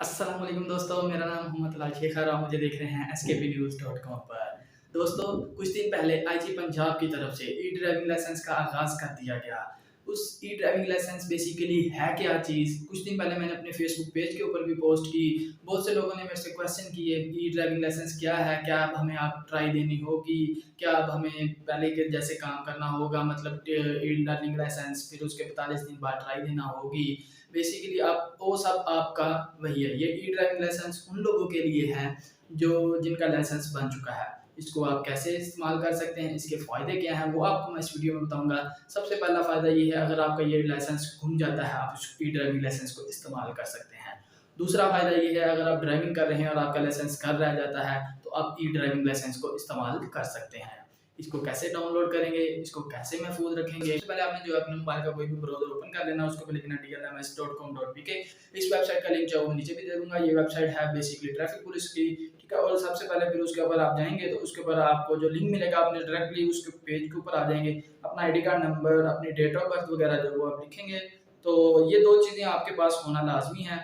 अस्सलाम वालेकुम दोस्तों, मेरा नाम मोहम्मद लाल शेख और आप मुझे देख रहे हैं skpnews.com पर। दोस्तों, कुछ दिन पहले आईजी पंजाब की तरफ से ई ड्राइविंग लाइसेंस का आगाज़ कर दिया गया। उस ई ड्राइविंग लाइसेंस बेसिकली है क्या चीज़? कुछ दिन पहले मैंने अपने फेसबुक पेज के ऊपर भी पोस्ट की। बहुत से लोगों ने मेरे से क्वेश्चन किए, ई ड्राइविंग लाइसेंस क्या है? क्या अब हमें आप ट्राई देनी होगी? क्या अब हमें पहले के जैसे काम करना होगा, मतलब ई लर्निंग लाइसेंस, फिर उसके 45 दिन बाद ट्राई देना होगी? बेसिकली आप वो सब आपका वही है। ये ई ड्राइविंग लाइसेंस उन लोगों के लिए है जो जिनका लाइसेंस बन चुका है। इसको आप कैसे इस्तेमाल कर सकते हैं, इसके फ़ायदे क्या हैं, वो आपको मैं इस वीडियो में बताऊंगा। सबसे पहला फ़ायदा ये है, अगर आपका ये लाइसेंस गुम जाता है, आप उस ई ड्राइविंग लाइसेंस को इस्तेमाल कर सकते हैं। दूसरा फ़ायदा ये है, अगर आप ड्राइविंग कर रहे हैं और आपका लाइसेंस घर रह जाता है, तो आप ई ड्राइविंग लाइसेंस को इस्तेमाल कर सकते हैं। इसको कैसे डाउनलोड करेंगे, इसको कैसे महफूज रखेंगे? सबसे पहले आपने जो है अपने मोबाइल का कोई भी ब्राउज़र ओपन कर लेना, उसके ऊपर लिखना dlms.com.pk। इस वेबसाइट का लिंक जो है वो नीचे भी दे दूँगा। ये वेबसाइट है बेसिकली ट्रैफिक पुलिस की, ठीक है? और सबसे पहले फिर उसके ऊपर आप जाएँगे तो उसके ऊपर आपको जो लिंक मिलेगा, आपने डायरेक्टली उसके पेज के ऊपर आ जाएँगे। अपना आईडी कार्ड नंबर, अपनी डेट ऑफ बर्थ वगैरह जो वो आप लिखेंगे। तो ये 2 चीज़ें आपके पास होना लाज़मी है।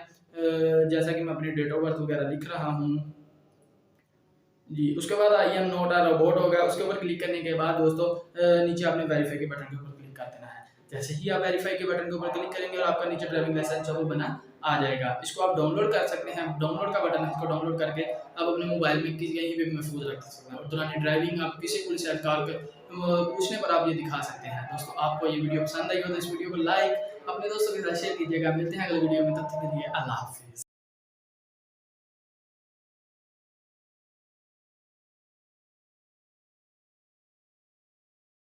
जैसा कि मैं अपनी डेट ऑफ बर्थ वगैरह लिख रहा हूँ। जी, उसके बाद I am not a robot होगा, उसके ऊपर क्लिक करने के बाद दोस्तों नीचे आपने वेरीफाई के बटन के ऊपर क्लिक कर देना है। जैसे ही आप वेरीफाई के बटन के ऊपर क्लिक करेंगे और आपका नीचे ड्राइविंग लाइसेंस जो वो बना आ जाएगा। इसको आप डाउनलोड कर सकते हैं, डाउनलोड का बटन है, इसको डाउनलोड करके आप अपने मोबाइल में किसी कहीं भी महफूज रख सकते हैं और दौरान ड्राइविंग आप किसी पुलिस एहलकार के पूछने पर आप ये दिखा सकते हैं। दोस्तों, आपको ये वीडियो पसंद आई हो तो इस वीडियो को लाइक अपने दोस्तों के साथ शेयर कीजिएगा। मिलते हैं अगले वीडियो में, तब तक के लिए अल्लाह हाफ़िज़।